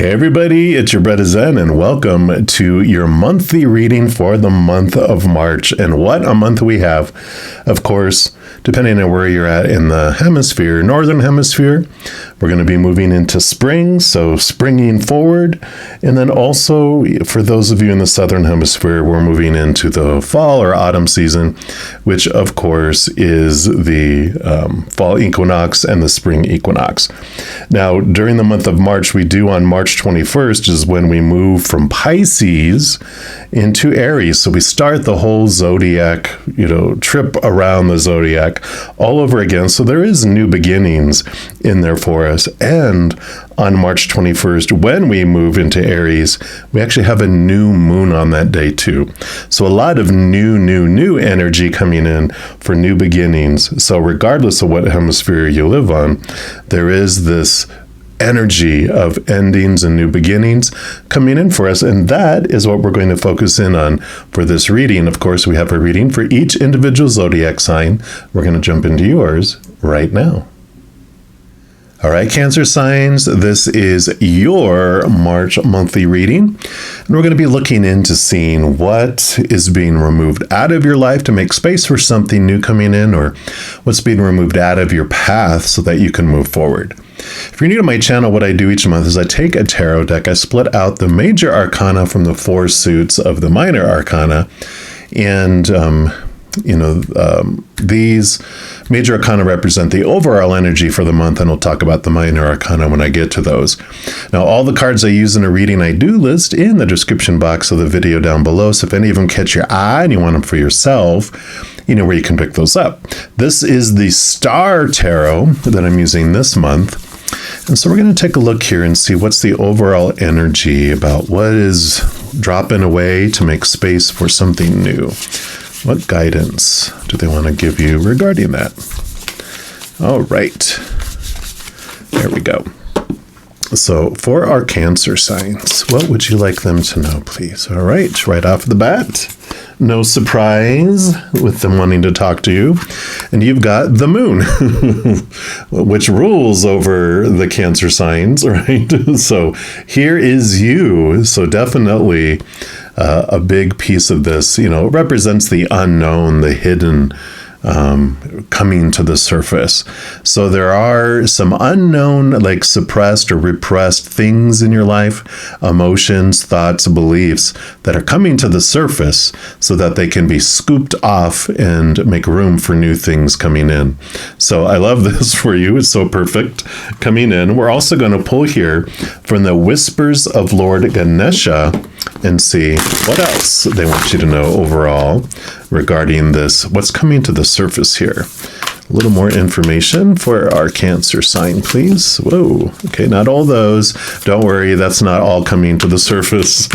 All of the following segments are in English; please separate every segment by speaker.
Speaker 1: Hey everybody, it's your bruddaZen and welcome to your monthly reading for the month of March. And what a month we have. Of course, depending on where you're at in the hemisphere, northern hemisphere, we're going to be moving into spring, so springing forward. And then also, for those of you in the southern hemisphere, we're moving into the fall or autumn season, which of course is the fall equinox and the spring equinox. Now, during the month of March, we do on March 21st is when we move from Pisces into Aries. So we start the whole zodiac, trip around the zodiac all over again. So there is new beginnings in there for us. And on March 21st, when we move into Aries, we actually have a new moon on that day too. So a lot of new energy coming in for new beginnings. So regardless of what hemisphere you live on, there is this energy of endings and new beginnings coming in for us. And that is what we're going to focus in on for this reading. Of course, we have a reading for each individual zodiac sign. We're going to jump into yours right now. All right, Cancer signs, this is your March monthly reading. And we're going to be looking into seeing what is being removed out of your life to make space for something new coming in, or what's being removed out of your path so that you can move forward. If you're new to my channel, what I do each month is I take a tarot deck, I split out the major arcana from the four suits of the minor arcana, and these major arcana represent the overall energy for the month, and I'll talk about the minor arcana when I get to those. Now, all the cards I use in a reading, I do list in the description box of the video down below, so if any of them catch your eye and you want them for yourself, you know where you can pick those up. This is the Star Tarot that I'm using this month. And so we're going to take a look here and see what's the overall energy about what is dropping away to make space for something new. What guidance do they want to give you regarding that? All right. There we go. So for our Cancer signs, what would you like them to know, please? All right off the bat. No surprise with them wanting to talk to you. And you've got the moon, which rules over the Cancer signs, right? So here is you. So definitely a big piece of this, represents the unknown, the hidden, coming to the surface. So there are some unknown, like suppressed or repressed things in your life, emotions, thoughts, beliefs that are coming to the surface so that they can be scooped off and make room for new things coming in. So I love this for you. It's so perfect coming in. We're also going to pull here from the Whispers of Lord Ganesha and see what else they want you to know overall regarding this, what's coming to the surface here. A little more information for our Cancer sign, please. Whoa, okay, not all those. Don't worry, that's not all coming to the surface.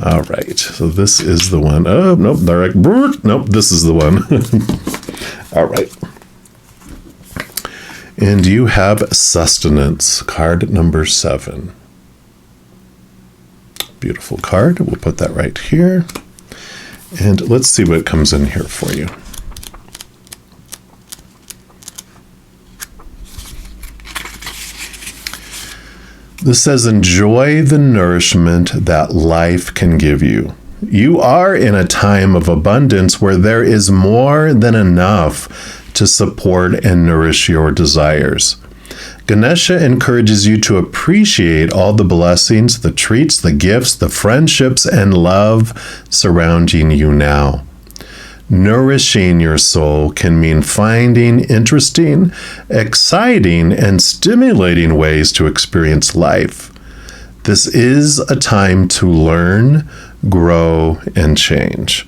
Speaker 1: All right, so this is the one. Oh, nope, direct. Nope, this is the one. All right. And you have Sustenance, card number 7. Beautiful card. We'll put that right here. And let's see what comes in here for you. This says, enjoy the nourishment that life can give you. You are in a time of abundance where there is more than enough to support and nourish your desires. Ganesha encourages you to appreciate all the blessings, the treats, the gifts, the friendships, and love surrounding you now. Nourishing your soul can mean finding interesting, exciting, and stimulating ways to experience life. This is a time to learn, grow, and change.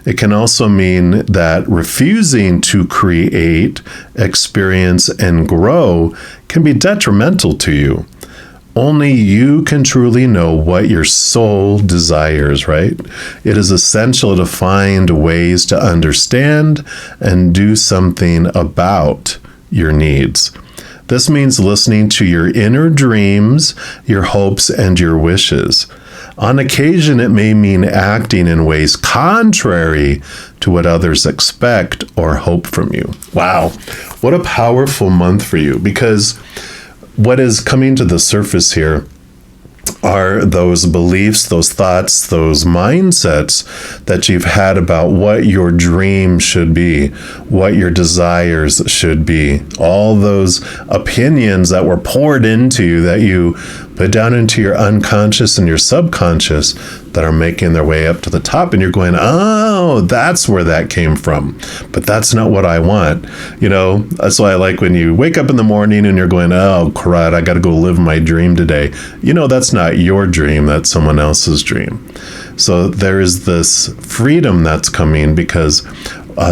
Speaker 1: It can also mean that refusing to create, experience, and grow can be detrimental to you. Only you can truly know what your soul desires, right? It is essential to find ways to understand and do something about your needs. This means listening to your inner dreams, your hopes, and your wishes. On occasion, it may mean acting in ways contrary to what others expect or hope from you. Wow, what a powerful month for you, because what is coming to the surface here are those beliefs, those thoughts, those mindsets that you've had about what your dream should be, what your desires should be, all those opinions that were poured into you that you put down into your unconscious and your subconscious that are making their way up to the top, and you're going, oh, that's where that came from, but that's not what I want. That's why I like when you wake up in the morning and you're going, oh crud, I got to go live my dream today. That's not your dream, that's someone else's dream. So there is this freedom that's coming, because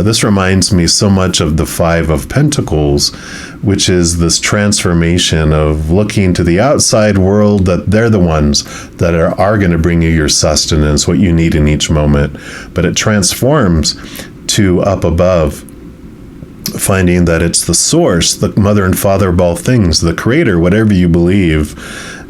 Speaker 1: this reminds me so much of the Five of Pentacles, which is this transformation of looking to the outside world, that they're the ones that are going to bring you your sustenance, what you need in each moment. But it transforms to up above, finding that it's the source, the mother and father of all things, the creator, whatever you believe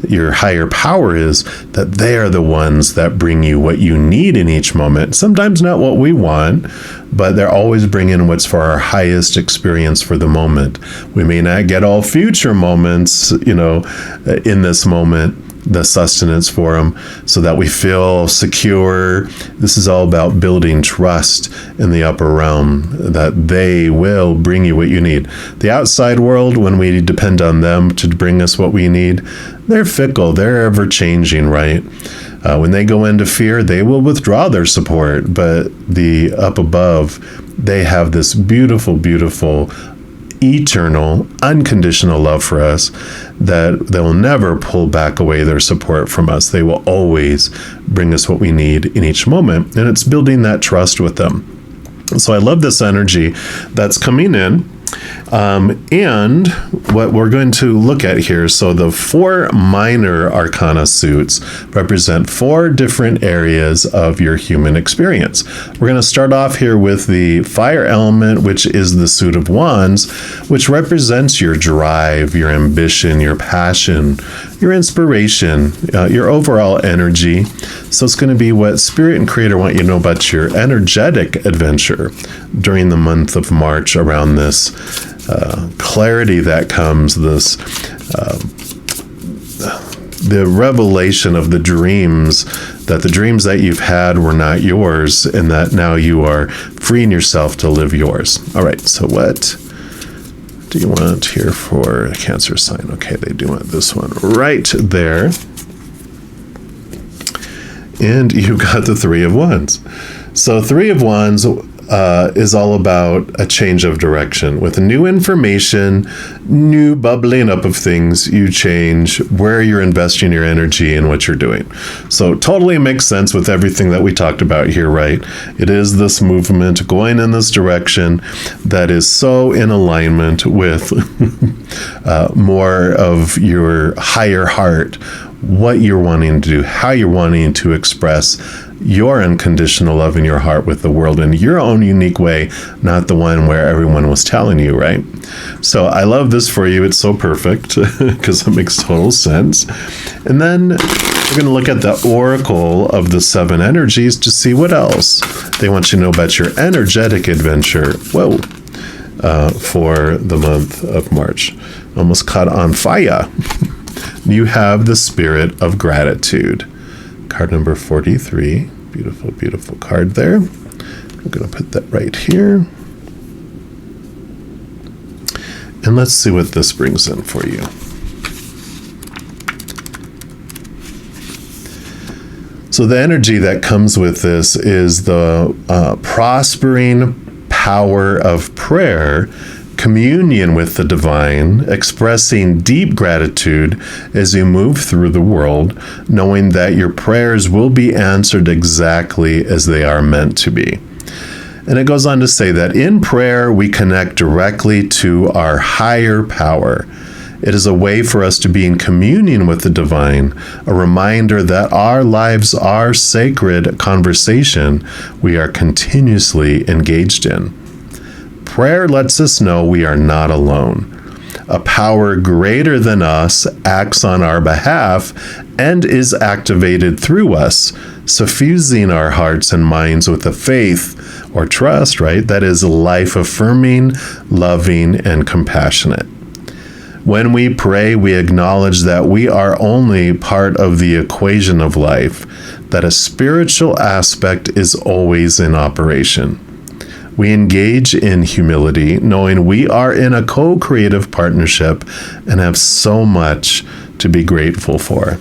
Speaker 1: your higher power is, that they are the ones that bring you what you need in each moment. Sometimes not what we want, but they're always bringing what's for our highest experience for the moment. We may not get all future moments, in this moment, the sustenance for them, so that we feel secure. This is all about building trust in the upper realm, that they will bring you what you need. The outside world, when we depend on them to bring us what we need, they're fickle, they're ever changing, right? When they go into fear, they will withdraw their support, but the up above, they have this beautiful, beautiful, eternal, unconditional love for us, that they'll never pull back away their support from us. They will always bring us what we need in each moment, and it's building that trust with them. So I love this energy that's coming in. And what we're going to look at here, so the 4 minor arcana suits represent 4 different areas of your human experience. We're going to start off here with the fire element, which is the suit of wands, which represents your drive, your ambition, your passion, your inspiration, your overall energy. So it's going to be what Spirit and Creator want you to know about your energetic adventure during the month of March, around this clarity that comes, this the revelation of the dreams that you've had were not yours, and that now you are freeing yourself to live yours. All right, so what do you want here for a Cancer sign? Okay, they do want this one right there. And you got the 3 of Wands. So 3 of Wands is all about a change of direction. With new information, new bubbling up of things, you change where you're investing your energy and what you're doing. So totally makes sense with everything that we talked about here, right? It is this movement going in this direction that is so in alignment with more of your higher heart, what you're wanting to do, how you're wanting to express your unconditional love in your heart with the world in your own unique way, not the one where everyone was telling you, right? So I love this for you. It's so perfect because it makes total sense. And then we're going to look at the oracle of the 7 energies to see what else they want you to know about your energetic adventure. Whoa. For the month of March. Almost caught on fire. You have the Spirit of Gratitude. Card number 43. Beautiful, beautiful card there. I'm going to put that right here. And let's see what this brings in for you. So the energy that comes with this is the prospering power of prayer, communion with the divine, expressing deep gratitude as you move through the world, knowing that your prayers will be answered exactly as they are meant to be. And it goes on to say that in prayer, we connect directly to our higher power. It is a way for us to be in communion with the divine, a reminder that our lives are sacred conversation we are continuously engaged in. Prayer lets us know we are not alone. A power greater than us acts on our behalf and is activated through us, suffusing our hearts and minds with a faith or trust, right, that is life-affirming, loving, and compassionate. When we pray, we acknowledge that we are only part of the equation of life, that a spiritual aspect is always in operation. We engage in humility, knowing we are in a co-creative partnership and have so much to be grateful for.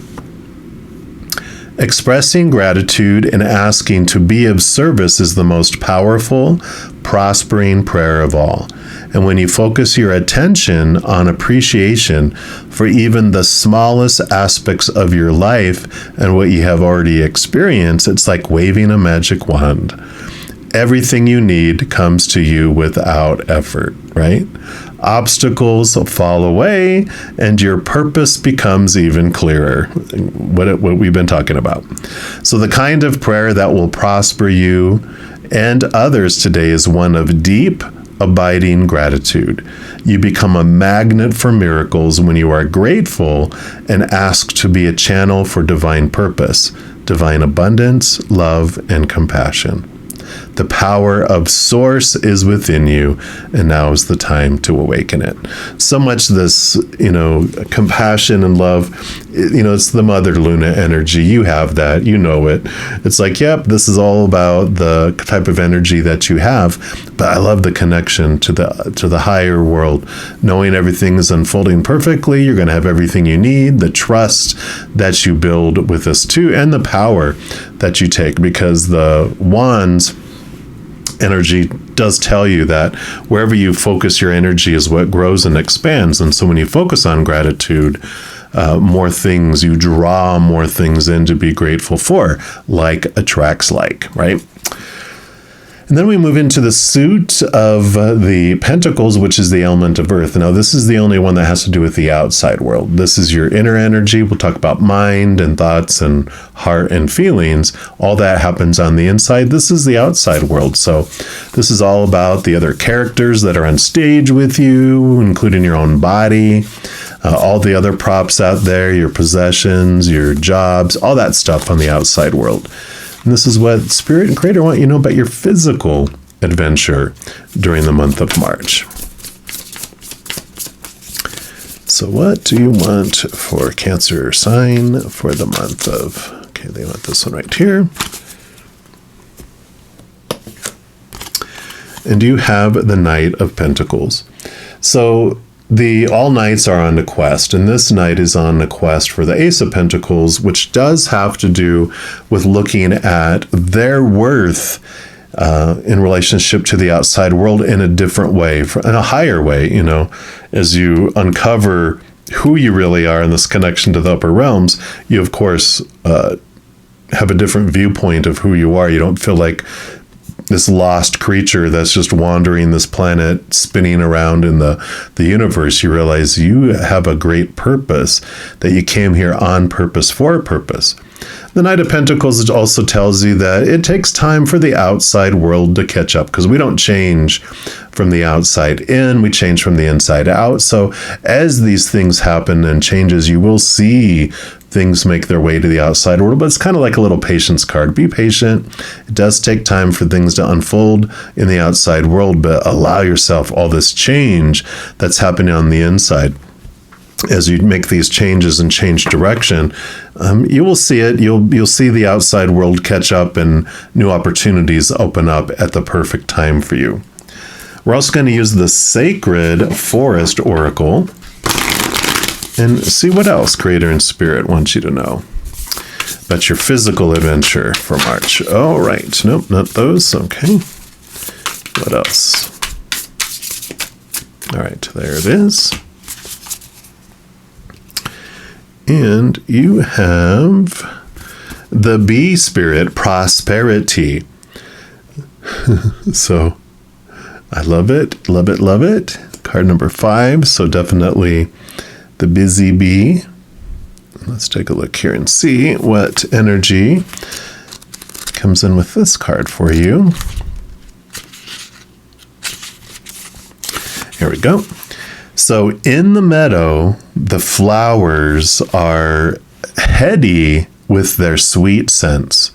Speaker 1: Expressing gratitude and asking to be of service is the most powerful, prospering prayer of all. And when you focus your attention on appreciation for even the smallest aspects of your life and what you have already experienced, it's like waving a magic wand. Everything you need comes to you without effort, right? Obstacles fall away and your purpose becomes even clearer. What we've been talking about. So the kind of prayer that will prosper you and others today is one of deep, abiding gratitude. You become a magnet for miracles when you are grateful and ask to be a channel for divine purpose, divine abundance, love, and compassion. The power of Source is within you, and now is the time to awaken it. So much this, compassion and love, it's the Mother Luna energy. You have that, you know it. It's like, yep, this is all about the type of energy that you have, but I love the connection to the higher world, knowing everything is unfolding perfectly. You're going to have everything you need, the trust that you build with this too, and the power that you take, because the wands energy does tell you that wherever you focus your energy is what grows and expands. And so when you focus on gratitude, more things, you draw more things in to be grateful for, like attracts like, right? And then we move into the suit of the Pentacles, which is the element of earth. Now, this is the only one that has to do with the outside world. This is your inner energy. We'll talk about mind and thoughts and heart and feelings. All that happens on the inside. This is the outside world. So this is all about the other characters that are on stage with you, including your own body, all the other props out there, your possessions, your jobs, all that stuff on the outside world. And this is what Spirit and Creator want you to know about your physical adventure during the month of March. So what do you want for Cancer sign for the month of, okay, they want this one right here. And you have the Knight of Pentacles. So all knights are on a quest, and this knight is on a quest for the Ace of Pentacles, which does have to do with looking at their worth in relationship to the outside world in a different way, in a higher way, as you uncover who you really are in this connection to the upper realms. You, of course, have a different viewpoint of who you are. You don't feel like this lost creature that's just wandering this planet, spinning around in the universe. You realize you have a great purpose, that you came here on purpose, for a purpose. The Knight of Pentacles also tells you that it takes time for the outside world to catch up, because we don't change from the outside in, we change from the inside out. So as these things happen and changes, you will see things make their way to the outside world, but it's kind of like a little patience card. Be patient. It does take time for things to unfold in the outside world, but allow yourself all this change that's happening on the inside. As you make these changes and change direction, you will see it. You'll see the outside world catch up and new opportunities open up at the perfect time for you. We're also going to use the Sacred Forest Oracle and see what else Creator and Spirit wants you to know about your physical adventure for March. Oh, right. Nope, not those. Okay. What else? All right, there it is. And you have the Bee Spirit, Prosperity. So I love it, love it, love it. Card number 5. So definitely the busy bee. Let's take a look here and see what energy comes in with this card for you. Here we go. So in the meadow, the flowers are heady with their sweet scents.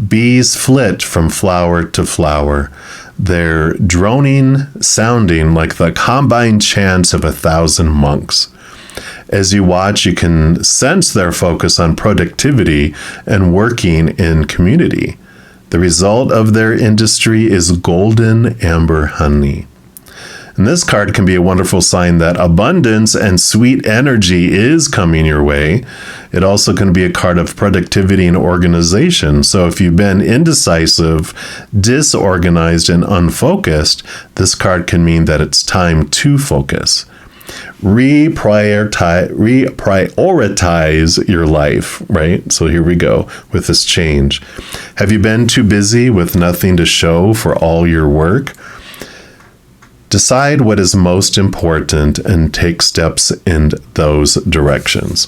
Speaker 1: Bees flit from flower to flower, their droning sounding like the combined chants of 1,000 monks. As you watch, you can sense their focus on productivity and working in community. The result of their industry is golden amber honey. And this card can be a wonderful sign that abundance and sweet energy is coming your way. It also can be a card of productivity and organization. So if you've been indecisive, disorganized, and unfocused, this card can mean that it's time to focus. Reprioritize your life, right? So here we go with this change. Have you been too busy with nothing to show for all your work? Decide what is most important and take steps in those directions,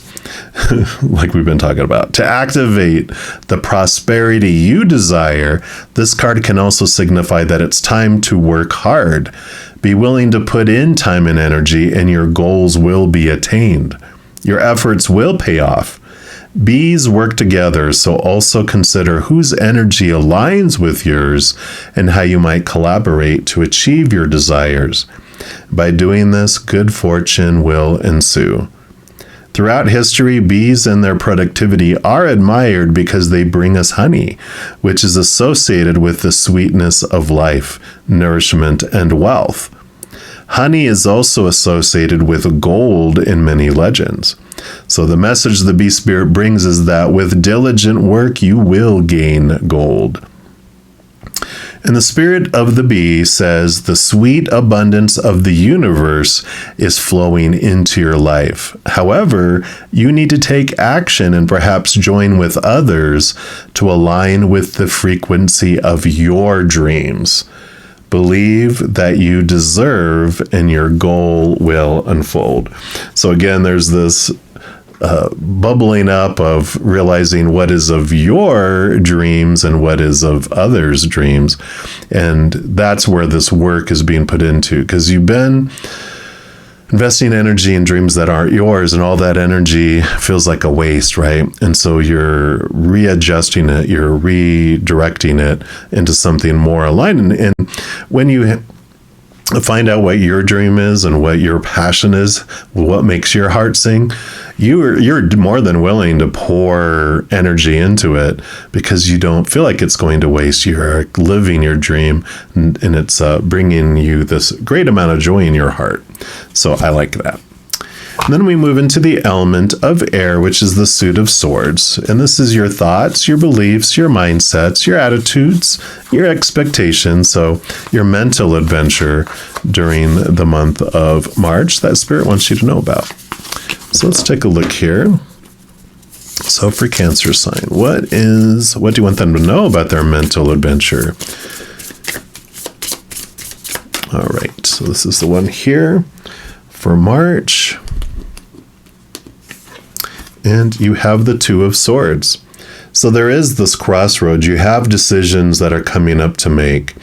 Speaker 1: like we've been talking about. To activate the prosperity you desire, this card can also signify that it's time to work hard. Be willing to put in time and energy, and your goals will be attained. Your efforts will pay off. Bees work together, so also consider whose energy aligns with yours and how you might collaborate to achieve your desires. By doing this, good fortune will ensue. Throughout history, bees and their productivity are admired because they bring us honey, which is associated with the sweetness of life, nourishment, and wealth. Honey is also associated with gold in many legends. So the message the bee spirit brings is that with diligent work, you will gain gold. And the spirit of the bee says the sweet abundance of the universe is flowing into your life. However, you need to take action and perhaps join with others to align with the frequency of your dreams. Believe that you deserve and your goal will unfold. So again, there's this bubbling up of realizing what is of your dreams and what is of others' dreams. And that's where this work is being put into, because you've been investing energy in dreams that aren't yours, and all that energy feels like a waste, right? And so you're readjusting it, you're redirecting it into something more aligned. And when you find out what your dream is and what your passion is, what makes your heart sing, you're more than willing to pour energy into it because you don't feel like it's going to waste. You're living your dream, and it's bringing you this great amount of joy in your heart. So I like that. And then we move into the element of air, which is the suit of swords. And this is your thoughts, your beliefs, your mindsets, your attitudes, your expectations. So your mental adventure during the month of March that Spirit wants you to know about. So let's take a look here. So for Cancer sign, what do you want them to know about their mental adventure? All right, so this is the one here for March. And you have the Two of Swords. So there is this crossroads. You have decisions that are coming up to make.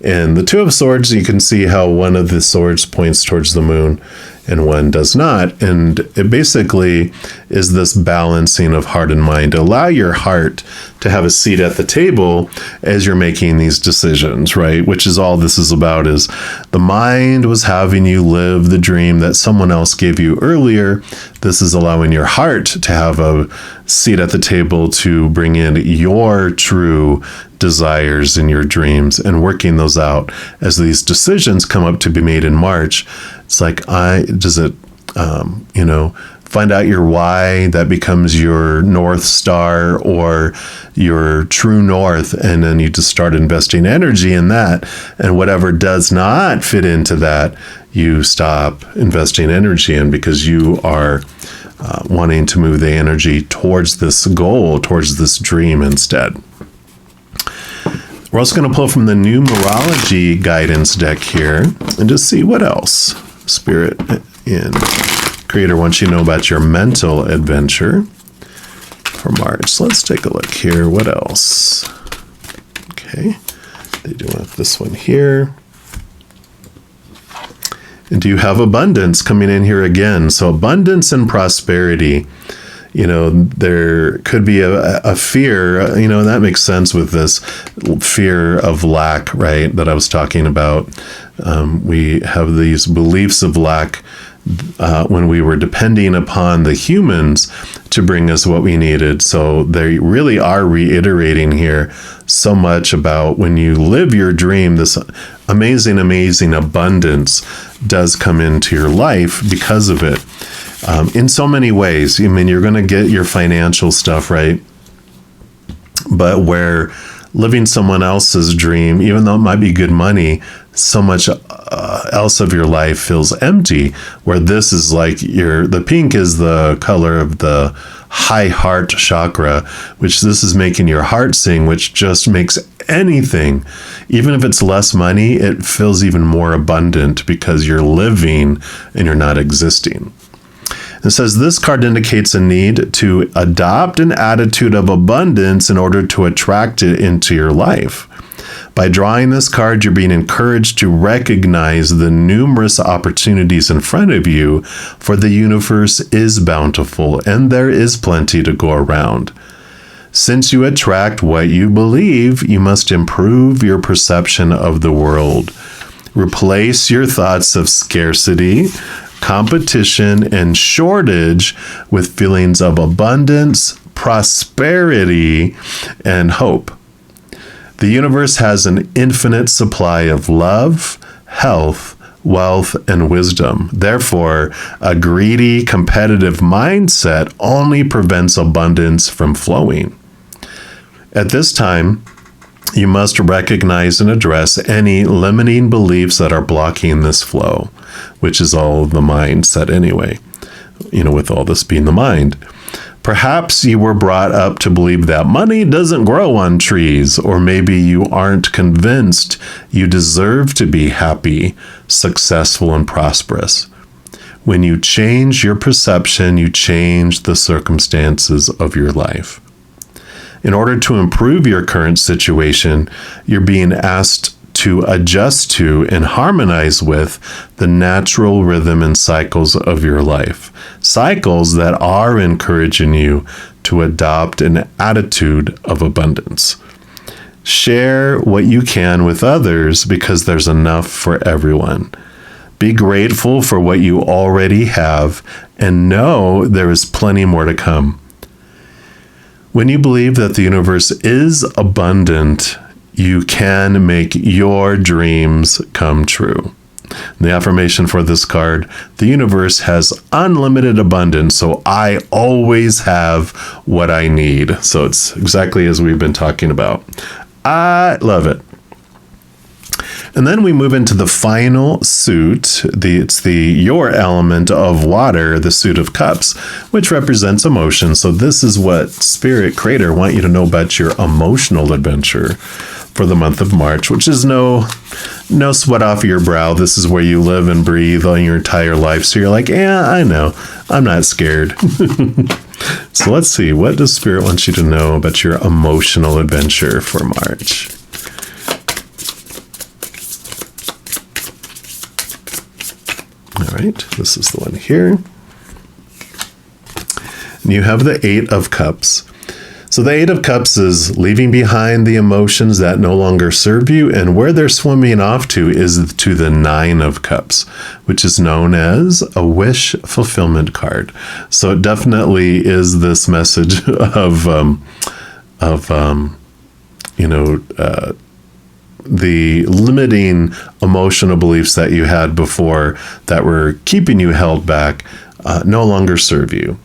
Speaker 1: And the Two of Swords, you can see how one of the swords points towards the moon and one does not. And it basically is this balancing of heart and mind. Allow your heart to have a seat at the table as you're making these decisions, right? Which is all this is about, is the mind was having you live the dream that someone else gave you earlier. This is allowing your heart to have a seat at the table to bring in your true desires and your dreams and working those out as these decisions come up to be made in March. It's like, find out your why, that becomes your North Star or your true north. And then you just start investing energy in that. And whatever does not fit into that, you stop investing energy in, because you are wanting to move the energy towards this goal, towards this dream instead. We're also going to pull from the numerology guidance deck here and just see what else Spirit and Creator wants you to know about your mental adventure for March. So let's take a look here. What else? Okay. They do want this one here. And do you have abundance coming in here again? So abundance and prosperity. There could be a fear, and that makes sense with this fear of lack, right, that I was talking about. We have these beliefs of lack when we were depending upon the humans to bring us what we needed. So they really are reiterating here so much about when you live your dream, this amazing abundance does come into your life because of it. In so many ways. I mean, you're going to get your financial stuff, right? But where living someone else's dream, even though it might be good money, so much else of your life feels empty, where this is like the pink is the color of the high heart chakra, which this is making your heart sing, which just makes anything, even if it's less money, it feels even more abundant because you're living and you're not existing. It says this card indicates a need to adopt an attitude of abundance in order to attract it into your life. By drawing this card, you're being encouraged to recognize the numerous opportunities in front of you, for the universe is bountiful and there is plenty to go around. Since you attract what you believe, you must improve your perception of the world. Replace your thoughts of scarcity, competition, and shortage with feelings of abundance, prosperity, and hope. The universe has an infinite supply of love, health, wealth, and wisdom. Therefore, a greedy, competitive mindset only prevents abundance from flowing. At this time, you must recognize and address any limiting beliefs that are blocking this flow, which is all the mindset anyway, with all this being the mind. Perhaps you were brought up to believe that money doesn't grow on trees, or maybe you aren't convinced you deserve to be happy, successful, and prosperous. When you change your perception, you change the circumstances of your life. In order to improve your current situation, you're being asked to adjust to and harmonize with the natural rhythm and cycles of your life. Cycles that are encouraging you to adopt an attitude of abundance. Share what you can with others because there's enough for everyone. Be grateful for what you already have and know there is plenty more to come. When you believe that the universe is abundant, you can make your dreams come true. The affirmation for this card: the universe has unlimited abundance, so I always have what I need. So it's exactly as we've been talking about. I love it. And then we move into the final suit. It's your element of water, the suit of cups, which represents emotion. So this is what Spirit Creator want you to know about your emotional adventure for the month of March, which is no sweat off your brow. This is where you live and breathe all your entire life. So you're like, yeah, I know. I'm not scared. So let's see. What does Spirit want you to know about your emotional adventure for March? All right, this is the one here. And you have the Eight of Cups. So the Eight of Cups is leaving behind the emotions that no longer serve you, and where they're swimming off to is to the Nine of Cups, which is known as a wish fulfillment card. So it definitely is this message of the limiting emotional beliefs that you had before that were keeping you held back no longer serve you.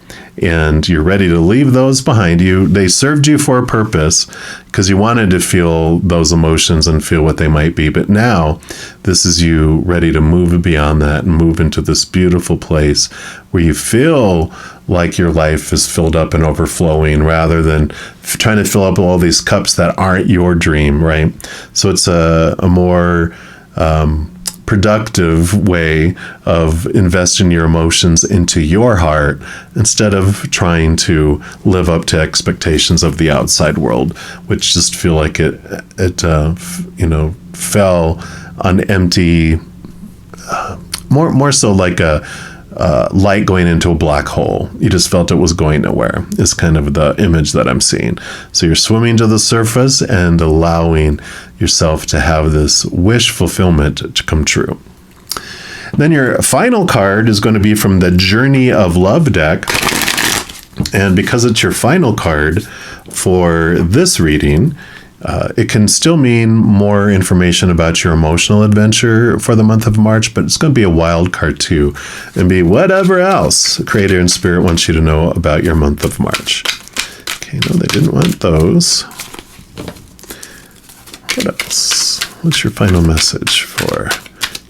Speaker 1: And you're ready to leave those behind you. They served you for a purpose because you wanted to feel those emotions and feel what they might be. But now this is you ready to move beyond that and move into this beautiful place where you feel like your life is filled up and overflowing rather than trying to fill up all these cups that aren't your dream, right? So it's a more productive way of investing your emotions into your heart instead of trying to live up to expectations of the outside world, which just feel like it fell on empty, more so like a light going into a black hole. You just felt it was going nowhere is kind of the image that I'm seeing. So you're swimming to the surface and allowing yourself to have this wish fulfillment to come true. Then your final card is going to be from the Journey of Love deck. And because it's your final card for this reading, it can still mean more information about your emotional adventure for the month of March, but it's going to be a wild card too, and be whatever else Creator and Spirit wants you to know about your month of March. Okay, no, they didn't want those. What else? What's your final message for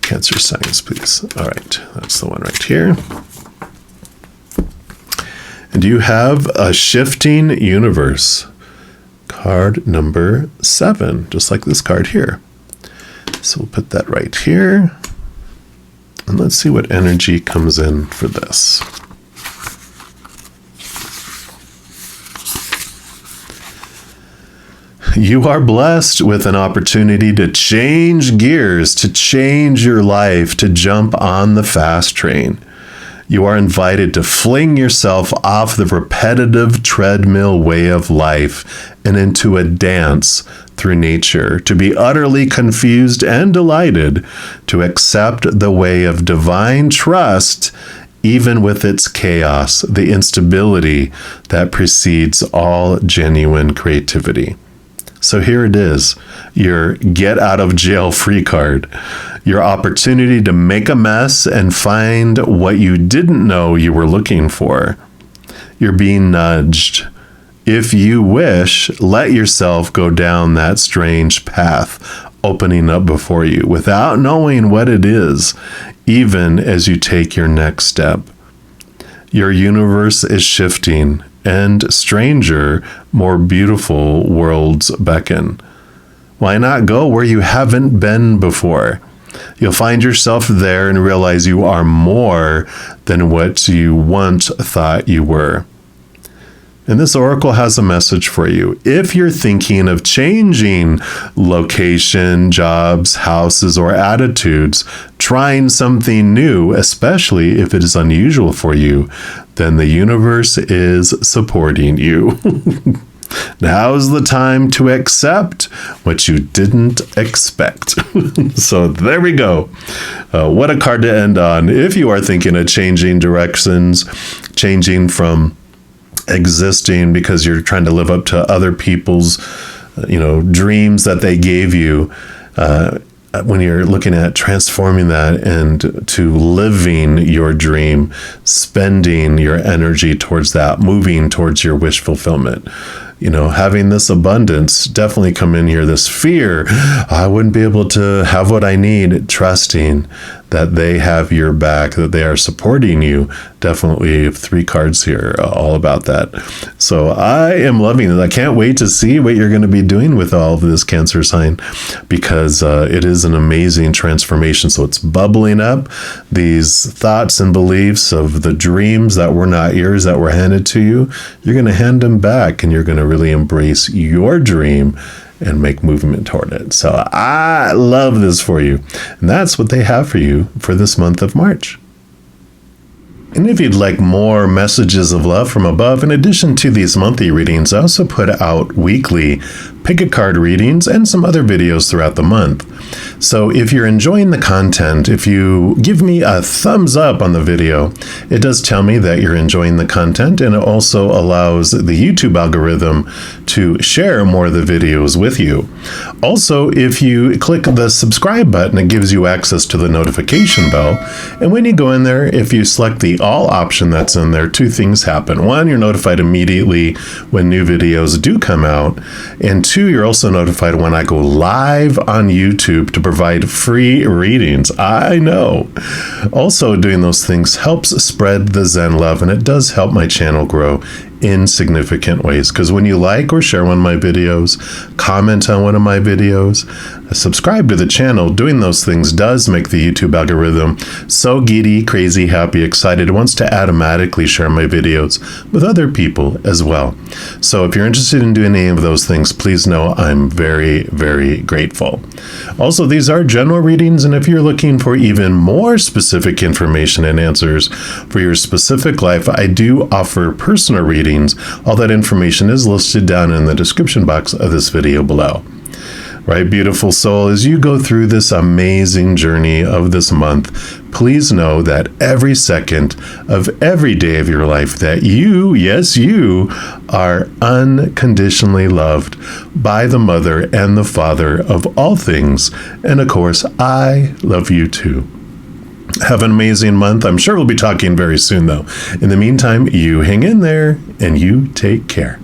Speaker 1: Cancer signs, please? All right, that's the one right here. And you have a shifting universe. Card number 7, just like this card here. So we'll put that right here. And let's see what energy comes in for this. You are blessed with an opportunity to change gears, to change your life, to jump on the fast train. You are invited to fling yourself off the repetitive treadmill way of life and into a dance through nature, to be utterly confused and delighted, to accept the way of divine trust, even with its chaos, the instability that precedes all genuine creativity. So here it is, your get out of jail free card, your opportunity to make a mess and find what you didn't know you were looking for. You're being nudged. If you wish, let yourself go down that strange path opening up before you without knowing what it is, even as you take your next step. Your universe is shifting, and stranger, more beautiful worlds beckon. Why not go where you haven't been before? You'll find yourself there and realize you are more than what you once thought you were. And this oracle has a message for you. If you're thinking of changing location, jobs, houses, or attitudes, trying something new, especially if it is unusual for you, then the universe is supporting you. Now's the time to accept what you didn't expect. So there we go. What a card to end on. If you are thinking of changing directions, changing from existing because you're trying to live up to other people's, dreams that they gave you, when you're looking at transforming that and to living your dream, spending your energy towards that, moving towards your wish fulfillment. Having this abundance definitely come in here. This fear, I wouldn't be able to have what I need, trusting that they have your back, that they are supporting you. Definitely 3 cards here, all about that. So I am loving it. I can't wait to see what you're going to be doing with all of this, Cancer sign, because it is an amazing transformation. So it's bubbling up these thoughts and beliefs of the dreams that were not yours, that were handed to you. You're going to hand them back, and you're going to really embrace your dream and make movement toward it. So I love this for you. And that's what they have for you for this month of March. And if you'd like more messages of love from above, in addition to these monthly readings, I also put out weekly pick-a-card readings and some other videos throughout the month. So if you're enjoying the content, if you give me a thumbs up on the video, it does tell me that you're enjoying the content, and it also allows the YouTube algorithm to share more of the videos with you. Also, if you click the subscribe button, it gives you access to the notification bell. And when you go in there, if you select the all option that's in there, 2 things happen. 1, you're notified immediately when new videos do come out. And 2, you're also notified when I go live on YouTube to provide free readings. I know. Also, doing those things helps spread the Zen love, and it does help my channel grow in significant ways. Because when you like or share one of my videos, comment on one of my videos, subscribe to the channel, doing those things does make the YouTube algorithm so giddy, crazy, happy, excited. It wants to automatically share my videos with other people as well. So if you're interested in doing any of those things, please know I'm very, very grateful. Also, these are general readings, and if you're looking for even more specific information and answers for your specific life, I do offer personal readings. All that information is listed down in the description box of this video below. Right, beautiful soul, as you go through this amazing journey of this month, please know that every second of every day of your life that you, yes, you, are unconditionally loved by the Mother and the Father of all things. And of course, I love you too. Have an amazing month. I'm sure we'll be talking very soon, though. In the meantime, you hang in there and you take care.